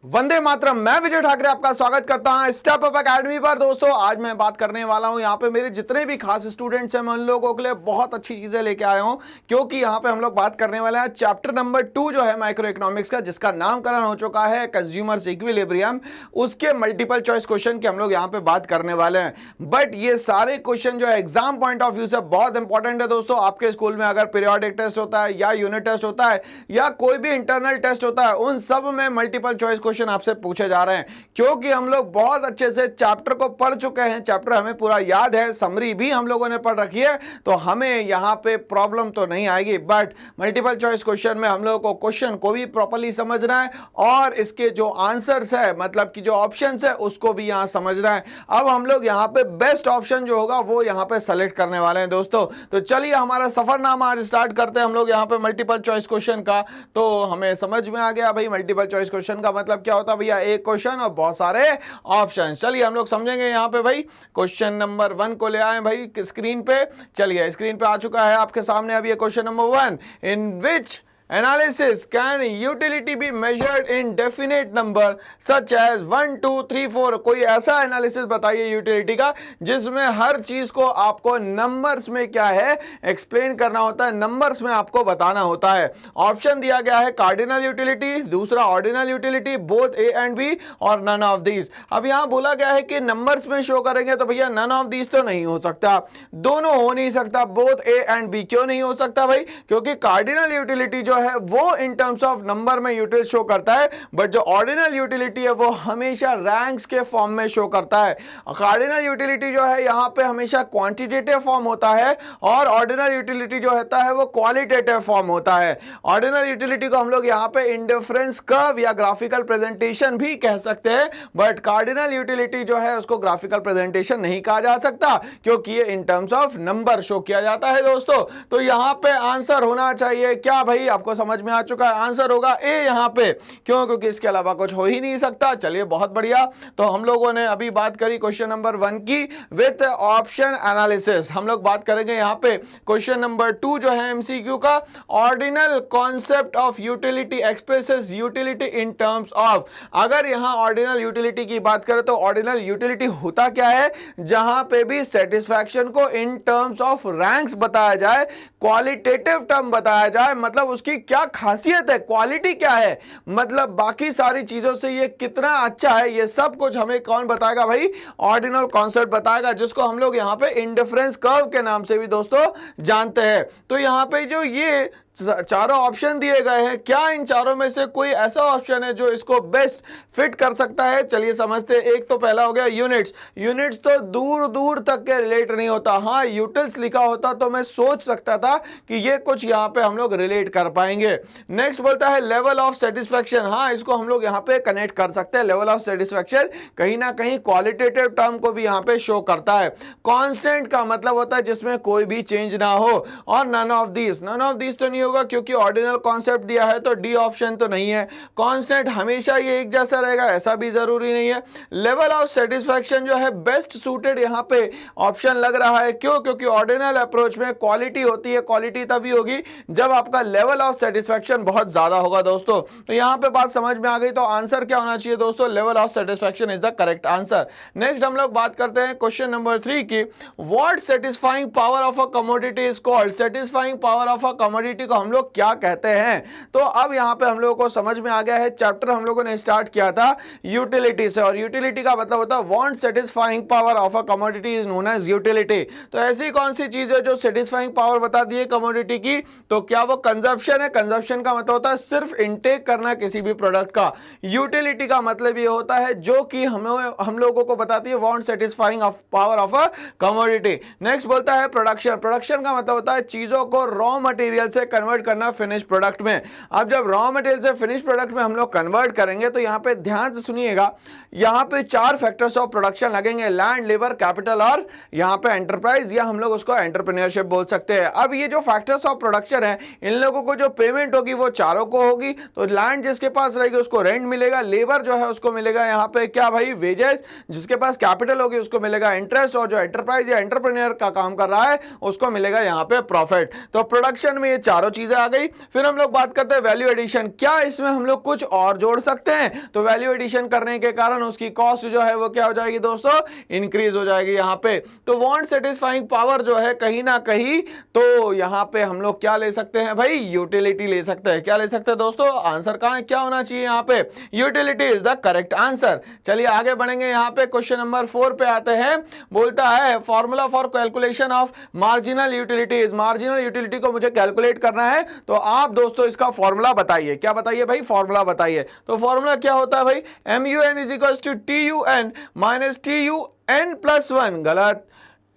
वंदे मातरम। मैं विजय ठाकरे आपका स्वागत करता हूं स्टेप अप एकेडमी पर। दोस्तों आज मैं बात करने वाला हूं यहाँ पे मेरे जितने भी खास स्टूडेंट्स हैं मैं उन लोगों के लिए बहुत अच्छी चीजें लेके आया हूं, क्योंकि यहाँ पे हम लोग बात करने वाले हैं चैप्टर नंबर 2 जो है माइक्रो इकोनॉमिक्स का, जिसका नामकरण हो चुका है कंज्यूमर्स इक्विलिब्रियम। उसके मल्टीपल चॉइस क्वेश्चन की हम लोग यहाँ पे बात करने वाले हैं। बट ये सारे क्वेश्चन जो है एग्जाम पॉइंट ऑफ व्यू से बहुत इंपॉर्टेंट है दोस्तों। आपके स्कूल में अगर पीरियोडिक टेस्ट होता है या यूनिट टेस्ट होता है या कोई भी इंटरनल टेस्ट होता है, उन सब में मल्टीपल चॉइस क्वेश्चन आपसे पूछे जा रहे हैं, क्योंकि हम लोग बहुत अच्छे से चैप्टर को पढ़ चुके हैं। चैप्टर हमें पूरा याद है, समरी भी हम लोगों ने पढ़ रखी है, तो हमें यहां पे प्रॉब्लम तो नहीं आएगी। बट मल्टीपल चॉइस क्वेश्चन में हम लोगों को क्वेश्चन को भी प्रॉपर्ली समझना है और इसके जो आंसर्स है, मतलब कि जो ऑप्शंस है, उसको भी यहां समझना है। अब हम लोग यहां पे बेस्ट ऑप्शन जो होगा वो यहां पे सेलेक्ट करने वाले हैं दोस्तों। तो चलिए हमारा सफरनामा आज स्टार्ट करते हैं हम लोग यहां पे मल्टीपल चॉइस क्वेश्चन का। तो हमें समझ में आ गया भाई मल्टीपल चॉइस क्वेश्चन का मतलब क्या होता है भैया, एक क्वेश्चन और बहुत सारे ऑप्शन। चलिए हम लोग समझेंगे यहाँ पे भाई। क्वेश्चन नंबर 1 को ले आए भाई स्क्रीन पे। चलिए स्क्रीन पे आ चुका है आपके सामने अभी ये question number 1। In which analysis can utility be measured in definite number such as 1 2 3 4। कोई ऐसा एनालिसिस बताइए यूटिलिटी का जिसमें हर चीज को आपको नंबर्स में क्या है एक्सप्लेन करना होता है, नंबर्स में आपको बताना होता है। ऑप्शन दिया गया है कार्डिनल यूटिलिटी, दूसरा ordinal utility, both A and B और नन ऑफ दीज। अब यहां बोला गया है कि नंबर्स में शो करेंगे, तो भैया नन ऑफ दीज तो नहीं हो सकता, दोनों हो नहीं सकता। बोथ ए एंड बी क्यों नहीं हो सकता भाई? क्योंकि कार्डिनल यूटिलिटी जो है वो इन टर्म्स ऑफ नंबर में यूटिलिटी शो करता है, बट जो ऑर्डिनल यूटिलिटी है वो हमेशा रैंक्स के फॉर्म में शो करता है। कार्डिनल यूटिलिटी जो है यहां पे हमेशा क्वांटिटेटिव फॉर्म होता है और ऑर्डिनल यूटिलिटी जो होता है वो क्वालिटेटिव फॉर्म होता है। ऑर्डिनल यूटिलिटी को हम लोग यहां पे इंडिफरेंस कर्व या ग्राफिकल प्रेजेंटेशन भी कह सकते हैं, बट कार्डिनल यूटिलिटी जो है उसको ग्राफिकल प्रेजेंटेशन नहीं कहा जा सकता, क्योंकि ये in terms of number show किया जाता है दोस्तों। तो यहां पे आंसर होना चाहिए क्या भाई? आपको समझ में आ चुका है, आंसर होगा ए यहां पे। क्यों? क्योंकि इसके अलावा कुछ हो ही नहीं सकता। चलिए बहुत बढ़िया। तो हम लोगों ने अभी बात करी क्वेश्चन नंबर 1 की विद ऑप्शन एनालिसिस। हम लोग बात करेंगे यहां पे क्वेश्चन नंबर 2 जो है एमसीक्यू का। Ordinal concept of utility expresses utility in terms of. अगर यहां ऑर्डिनल यूटिलिटी की बात करें तो ऑर्डिनल यूटिलिटी होता क्या है? जहां पे भी सेटिस्फैक्शन को इन टर्म्स ऑफ रैंक्स बताया जाए, क्वालिटेटिव टर्म बताया जाए, मतलब उसकी क्या खासियत है, क्वालिटी क्या है, मतलब बाकी सारी चीजों से ये कितना अच्छा है, ये सब कुछ हमें कौन बताएगा भाई? ऑर्डिनल कॉन्सेप्ट बताएगा, जिसको हम लोग यहां पे इंडिफरेंस कर्व के नाम से भी दोस्तों जानते हैं। तो यहां पे जो ये चारों ऑप्शन दिए गए हैं, क्या इन चारों में से कोई ऐसा ऑप्शन है जो इसको बेस्ट फिट कर सकता है? चलिए समझते हैं। एक तो पहला हो गया यूनिट्स। यूनिट्स तो दूर दूर तक के रिलेट नहीं होता। हाँ, यूटिल्स लिखा होता तो मैं सोच सकता था कि ये कुछ यहां पे हम लोग रिलेट कर पाएंगे। नेक्स्ट बोलता है लेवल ऑफ सेटिस्फैक्शन। हाँ, इसको हम लोग यहां पे कनेक्ट कर सकते हैं। लेवल ऑफ सेटिस्फैक्शन कहीं ना कहीं क्वालिटेटिव टर्म को भी यहां पे शो करता है। कांस्टेंट का मतलब होता है जिसमें कोई भी चेंज ना हो। और none of these, none of these तो नहीं होगा क्योंकि ऑर्डिनल कॉन्सेप्ट दिया है, तो डी ऑप्शन तो नहीं है। कांस्टेंट हमेशा ये एक जैसा रहेगा ऐसा भी जरूरी नहीं है। लेवल ऑफ सेटिस्फैक्शन जो है बेस्ट सूटेड यहां पे ऑप्शन लग रहा है। क्यों? क्योंकि ऑर्डिनल अप्रोच में क्वालिटी होती है, क्वालिटी तभी होगी जब आपका लेवल ऑफ सेटिस्फैक्शन बहुत ज्यादा होगा दोस्तों। तो यहां पे बात समझ में आ गई। तो आंसर क्या होना चाहिए दोस्तों? Level of satisfaction is the correct answer. Next हम लोग बात करते हैं क्वेश्चन नंबर 3 की। What satisfying power of a commodity is called. Satisfying power of a commodity को हम लोग क्या कहते हैं? तो अब यहां पे हम लोगों को समझ में आ गया है। चैप्टर हम लोगों ने स्टार्ट किया था यूटिलिटी से, और यूटिलिटी का मतलब होता है want satisfying power of a commodity is known as utility. तो ऐसी कौन सी चीज है जो सेटिस्फाइंग पावर बता दी है कमोडिटी की? तो क्या वो कंजप्शन है? कंजप्शन का मतलब होता है सिर्फ इनटेक करना किसी भी प्रोडक्ट का। यूटिलिटी का मतलब ये होता है जो कि हम लोगों को बताती है want satisfying of power of a commodity. Next बोलता है प्रोडक्शन। प्रोडक्शन का मतलब होता है चीजों को रॉ मटेरियल से कन्वर्ट करना फिनिश प्रोडक्ट में। अब जब रॉ मटेरियल से फिनिश प्रोडक्ट में हम लोग कन्वर्ट करेंगे तो यहां पे ध्यान से सुनिएगा, यहां पे 4 फैक्टर्स ऑफ प्रोडक्शन लगेंगे, लैंड, लेबर, कैपिटल और यहां पे एंटरप्राइज, या हम लोग उसको एंटरप्रेन्योरशिप बोल सकते हैं। अब ये जो फैक्टर्स ऑफ प्रोडक्शन है, इन लोगों को जो पेमेंट होगी वो चारों को होगी। तो लैंड जिसके पास रहेगी उसको रेंट मिलेगा, लेबर जो है उसको मिलेगा यहां पे क्या भाई? वेजेस, जिसके पास कैपिटल होगी उसको मिलेगा इंटरेस्ट, और जो एंटरप्राइज या एंटरप्रेन्योर का काम कर रहा है उसको मिलेगा यहां पे प्रॉफिट। तो प्रोडक्शन में ये चारों चीजें आ गई। फिर हम लोग बात करते हैं वैल्यू एडिशन। क्या इसमें हम लोग कुछ और जोड़ सकते हैं? तो वैल्यू एडिशन करने के कारण उसकी कॉस्ट जो है वो क्या हो जाएगी दोस्तों, इंक्रीज हो जाएगी यहाँ पे। तो वांट सेटिस्फाइंग पावर जो है कहीं ना कहीं, तो यहाँ पे हम लोग क्या ले सकते हैं भाई, यूटिलिटी ले सकते हैं। क्या ले सकते हैं दोस्तों, आंसर कहां है, क्या होना चाहिए यहाँ पे, utility is the correct answer. चलिए आगे बढ़ेंगे, यहाँ पे क्वेश्चन नंबर 4 पे आते हैं। बोलता है formula for calculation of marginal utilities. Marginal utility को मुझे कैलकुलेट करना है, तो आप दोस्तों इसका फॉर्मूला बताइए। क्या बताइए भाई, फॉर्मूला बताइए। तो फॉर्मूला क्या होता है भाई, MUN is equal to TUN minus TUN plus 1, गलत।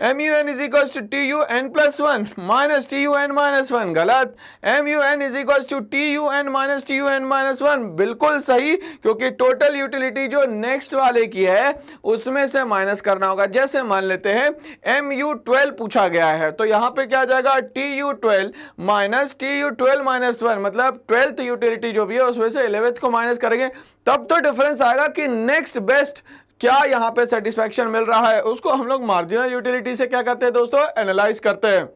MUN is equal to TUN plus 1 minus TUN minus 1, गलत। MUN is equal to TUN minus TUN minus 1, बिल्कुल सही, क्योंकि टोटल यूटिलिटी जो नेक्स्ट वाले की है उसमें से माइनस करना होगा। जैसे मान लेते हैं MU12 पूछा गया है, तो यहां पे क्या आ जाएगा, TU12 माइनस TU12 माइनस 1, मतलब 12th यूटिलिटी जो भी है उसमें से 11th को माइनस करेंगे, तब तो डिफरेंस आएगा कि नेक्स्ट बेस्ट क्या यहां पे सेटिस्फैक्शन मिल रहा है, उसको हम लोग मार्जिनल यूटिलिटी से क्या करते हैं दोस्तों, एनालाइज करते हैं।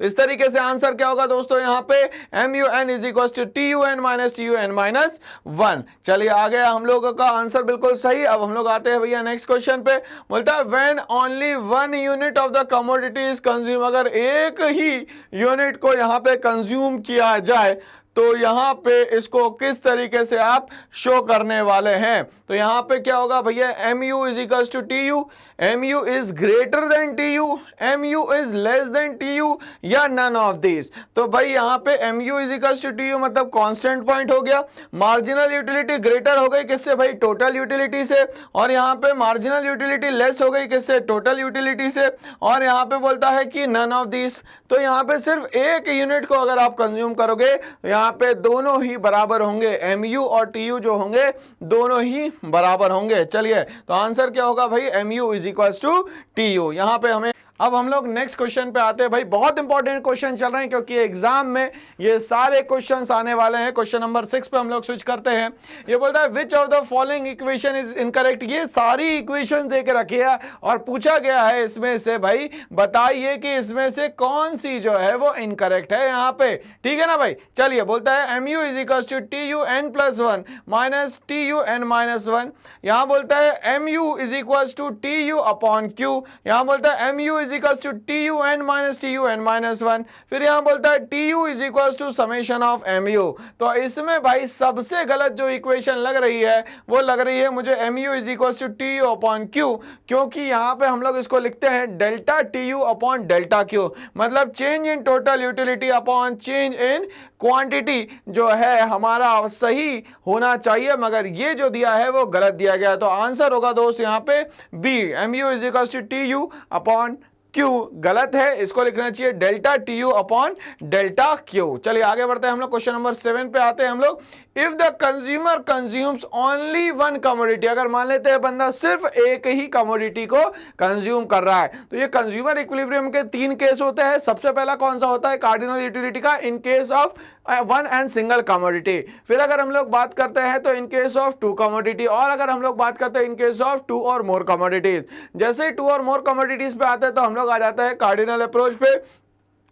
इस तरीके से आंसर क्या होगा दोस्तों, यहां पे MUN is equal to TUN minus TUN minus 1। चलिए आ गया हम लोगों का आंसर बिल्कुल सही। अब हम लोग आते हैं भैया नेक्स्ट क्वेश्चन पे। बोलता है when only 1 unit of the commodity is consume, अगर एक ही यूनिट को यहां पे कंज्यूम किया जाए तो यहां पे इसको किस तरीके से आप शो करने वाले हैं। तो यहां पे क्या होगा भैया, MU is equal to TU, MU is greater than TU, MU is less than TU, या नन ऑफ दिस। तो भाई यहां पे MU is equal to TU मतलब कांस्टेंट पॉइंट हो गया। मार्जिनल यूटिलिटी ग्रेटर हो गई किससे भाई, टोटल यूटिलिटी से, और यहां पे मार्जिनल यूटिलिटी लेस हो गई किससे, टोटल यूटिलिटी से, और यहां पे बोलता है कि नन ऑफ दिस। तो यहां पे सिर्फ एक यूनिट को अगर आप कंज्यूम करोगे तो यहां पे दोनों ही बराबर होंगे, MU और TU जो होंगे दोनों ही बराबर होंगे। चलिए तो आंसर क्या होगा भाई, MU is equal to TU। यहां पे हमें अब हम लोग नेक्स्ट क्वेश्चन पे आते हैं। भाई बहुत इंपॉर्टेंट क्वेश्चन चल रहे हैं क्योंकि एग्जाम में ये सारे क्वेश्चंस आने वाले हैं। क्वेश्चन नंबर 6 पे हम लोग स्विच करते हैं। ये बोलता है which of the following equation is incorrect. ये सारी इक्वेशन दे के रखी है और पूछा गया है इसमें से भाई बताइए कि इसमें से कौन सी जो है वो इनकरेक्ट है यहाँ पे, ठीक है ना भाई। चलिए बोलता है MU is equal to TUN plus 1 minus TUN minus 1। यहाँ बोलता है MU is equal to TU upon Q। यहाँ बोलता है MU is equal to TUN minus TUN minus 1। फिर यहां बोलता है TU is equal to summation of MU। तो इसमें भाई सबसे गलत जो इक्वेशन लग रही है वो लग रही है मुझे MU is equal to TU upon Q, क्योंकि यहां पे हम लोग इसको लिखते हैं delta TU upon delta Q, मतलब change in total utility upon change in quantity जो है हमारा सही होना चाहिए, मगर ये जो दिया है वो गलत दिया गया। तो आंसर होगा दोस्त यहाँ पे B, MU is equal to TU upon Q, गलत है, इसको लिखना चाहिए delta TU upon delta Q। चलिए आगे बढ़ते हैं हम लोग, क्वेश्चन नंबर 7 पे आते हैं हम लोग। If the consumer consumes only 1 commodity, अगर मान लेते हैं बंदा सिर्फ एक ही कमोडिटी को कंज्यूम कर रहा है, तो ये कंज्यूमर इक्विलिब्रियम के 3 केस होते हैं। सबसे पहला कौन सा होता है, कार्डिनल यूटिलिटी का, in case of 1 and single commodity. फिर अगर हम लोग बात करते हैं तो इन केस ऑफ 2 कमोडिटी, और अगर हम लोग बात करते हैं इन केस ऑफ 2 और मोर कमोडिटीज। जैसे ही 2 और मोर कमोडिटीज पे आते हैं तो हम लोग आ जाता है कार्डिनल अप्रोच पे।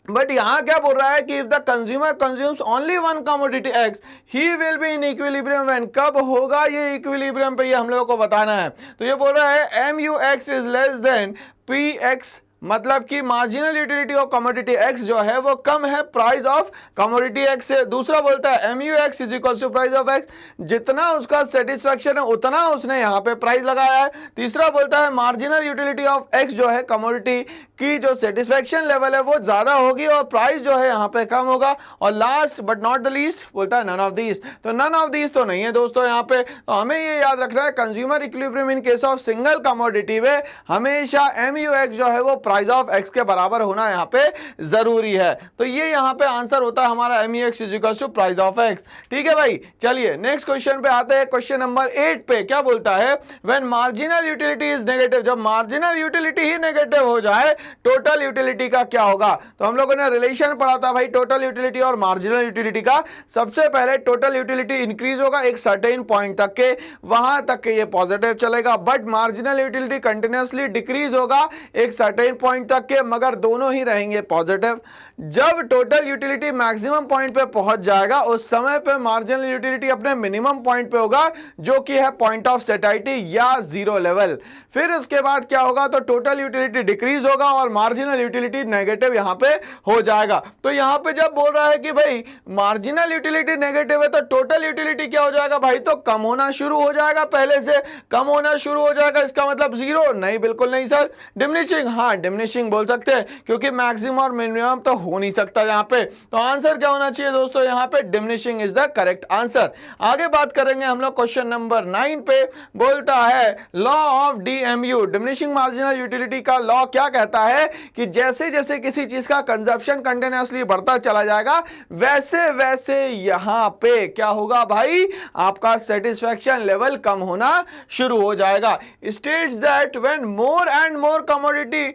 बट यहां क्या बोल रहा है कि if the consumer consumes only 1 commodity X, he will be in equilibrium when, कब होगा ये इक्विलिब्रियम पे, ये हम लोगों को बताना है। तो ये बोल रहा है MUX is less then PX, मतलब कि marginal utility of commodity X जो है वो कम है प्राइस ऑफ कमोडिटी X से। दूसरा बोलता है MUX is equal to price of X, जितना उसका सेटिस्फैक्शन है उतना उसने यहाँ पे प्राइस लगाया है। तीसरा बोलता है मार्जिनल यूटिलिटी ऑफ X जो है कमोडिटी की जो सेटिस्फैक्शन लेवल है वो ज्यादा होगी और प्राइस जो है यहाँ पे कम होगा। और last but not the least बोलता है नन ऑफ दीज। तो नन ऑफ दीज तो नहीं है दोस्तों यहाँ पे। तो हमें ये याद रखना है consumer equilibrium in case of single commodity में हमेशा MUX जो है वो प्राइस ऑफ X के बराबर होना यहाँ पे जरूरी है। तो ये यहाँ पे आंसर होता है हमारा MUX is equal to price of X, ठीक है भाई। चलिए नेक्स्ट क्वेश्चन पे आते हैं। क्वेश्चन नंबर 8 पे क्या बोलता है, when marginal utility is negative, जब मार्जिनल यूटिलिटी ही नेगेटिव हो जाए टोटल यूटिलिटी का क्या होगा। तो हम लोगों ने रिलेशन पढ़ा था भाई टोटल यूटिलिटी और मार्जिनल यूटिलिटी का। सबसे पहले टोटल यूटिलिटी इंक्रीज होगा एक सर्टेन पॉइंट तक के, वहां तक के ये पॉजिटिव चलेगा, but marginal utility continuously decrease होगा एक सर्टेन पॉइंट तक के, मगर दोनों ही रहेंगे पॉजिटिव। जब टोटल यूटिलिटी मैक्सिमम पॉइंट पे पहुंच जाएगा उस समय पे मार्जिनल यूटिलिटी अपने मिनिमम पॉइंट पे होगा, जो कि है पॉइंट ऑफ सेटाइटी या जीरो लेवल। फिर उसके बाद क्या होगा, तो टोटल यूटिलिटी डिक्रीज होगा और मार्जिनल यूटिलिटी नेगेटिव यहां पे हो जाएगा। तो यहां पे जब बोल रहा है कि भाई मार्जिनल यूटिलिटी नेगेटिव है तो टोटल यूटिलिटी क्या हो जाएगा भाई, तो कम होना शुरू हो जाएगा, पहले से कम होना शुरू हो जाएगा। इसका मतलब जीरो नहीं, बिल्कुल नहीं सर। डिमिनिशिंग, हाँ डिमिनिशिंग बोल सकते हैं, क्योंकि मैक्सिमम और मिनिमम तो हो नहीं सकता यहां पे। तो आंसर क्या होना चाहिए दोस्तों, यहां पे diminishing is the correct answer. आगे बात करेंगे हम लोग क्वेश्चन नंबर 9 पे। बोलता है law of DMU, diminishing marginal utility का लॉ क्या कहता है कि जैसे जैसे किसी चीज का कंजप्शन कंटिन्यूअसली बढ़ता चला जाएगा वैसे वैसे यहां पे क्या होगा भाई, आपका सेटिस्फैक्शन लेवल कम होना शुरू हो जाएगा। States that when more and more commodity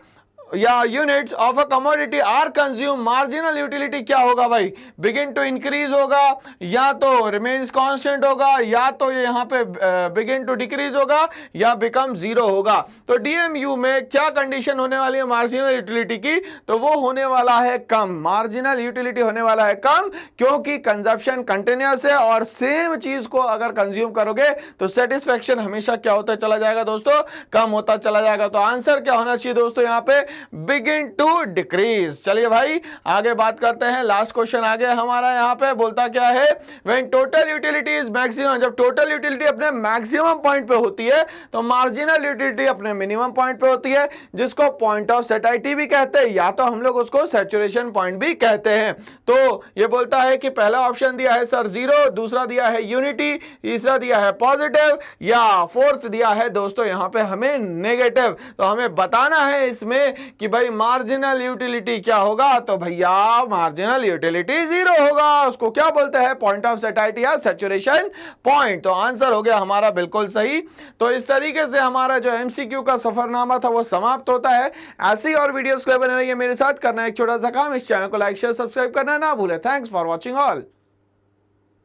या units of a commodity are consume, marginal utility क्या होगा भाई, बिगिन टू इंक्रीज होगा, या तो रिमेन्स कांस्टेंट होगा, या तो ये यहां पे बिगिन टू डिक्रीज होगा, या बिकम जीरो होगा। तो डीएमयू में क्या कंडीशन होने वाली है मार्जिनल यूटिलिटी की, तो वो होने वाला है कम, मार्जिनल यूटिलिटी होने वाला है कम, क्योंकि कंजप्शन कंटिन्यूअस है और सेम चीज को अगर कंज्यूम करोगे तो सेटिस्फैक्शन हमेशा क्या होता चला जाएगा दोस्तों, कम होता चला जाएगा। तो आंसर क्या होना चाहिए दोस्तों यहां पे, बिगिन टू डिक्रीज। चलिए भाई आगे बात करते हैं, लास्ट क्वेश्चन आ गया हमारा। यहां पे बोलता क्या है, when total utility is maximum, जब टोटल यूटिलिटी अपने मैक्सिमम पॉइंट पे होती है तो मार्जिनल यूटिलिटी अपने मिनिमम पॉइंट पे होती है, जिसको पॉइंट ऑफ सेटाइटी भी कहते हैं, या तो हम लोग उसको सैचुरेशन पॉइंट भी कहते हैं। तो ये बोलता है कि पहला ऑप्शन दिया है सर जीरो, दूसरा दिया है यूनिटी, तीसरा दिया है पॉजिटिव, या फोर्थ दिया है दोस्तों यहां पे हमें नेगेटिव। तो हमें बताना है इसमें कि भाई मार्जिनल यूटिलिटी क्या होगा, तो भैया मार्जिनल यूटिलिटी जीरो होगा, उसको क्या बोलते हैं, पॉइंट ऑफ सेटाइटी या सैचुरेशन पॉइंट। तो आंसर हो गया हमारा बिल्कुल सही। तो इस तरीके से हमारा जो एमसीक्यू का सफरनामा था वो समाप्त होता है। ऐसी और वीडियोस के लिए बने रहिए मेरे साथ, करना एक छोटा सा काम, इस चैनल को लाइक शेयर सब्सक्राइब करना ना भूले। Thanks for watching all.